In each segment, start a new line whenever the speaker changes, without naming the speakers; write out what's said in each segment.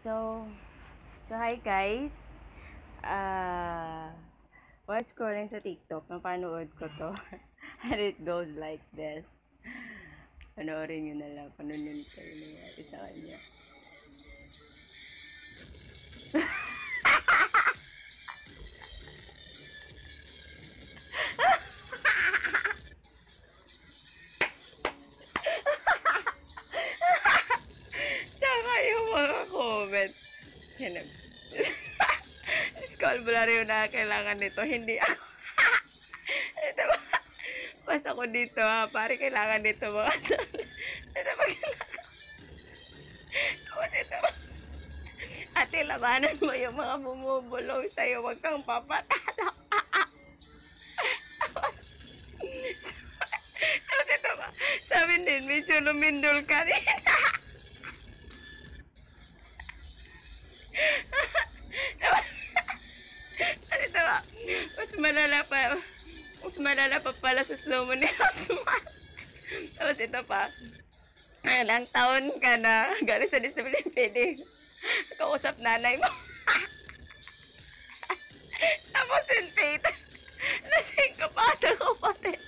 So, hi guys. While scrolling sa TikTok, napanood ko to. And it goes like this. Panoorin nyo na lang kung ano yung nangyari sa kanya. Tsaka yung mga comment. Vocabulary na kailangan nito. Hindi ako. Ito ba? Pas ako dito ha. Pare kailangan nito mga. Ito ba kailangan? Tapos ito ba? Ate, labanan mo yung mga bumubulong sa'yo. Huwag kang papatalo. Tapos ito ba? Sabi din, medyo lumindol ka rin. Ito ba? Mas malala pa pala sa slow mo ni Rosman. Tapos ito pa. Ilang taon ka na galing sa disability pwede kausap nanay mo. Tapos in faith, lasing ka pa na kapatid.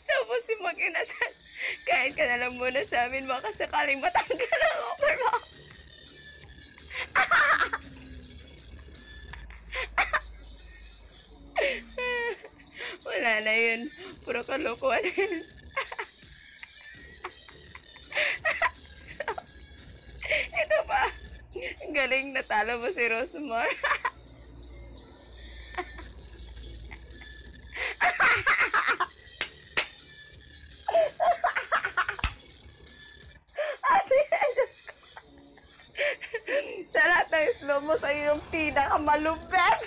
Tapos si mag-inasal, kahit ka na lang muna sa amin, baka sakaling matanggal ang offer mo. Wala na yun. Puro kalokohan na yun. Ito pa. Galing natalo mo si Rosmar. Ate, sa lahat ng slow mo sa'yo yung pinakamalupet.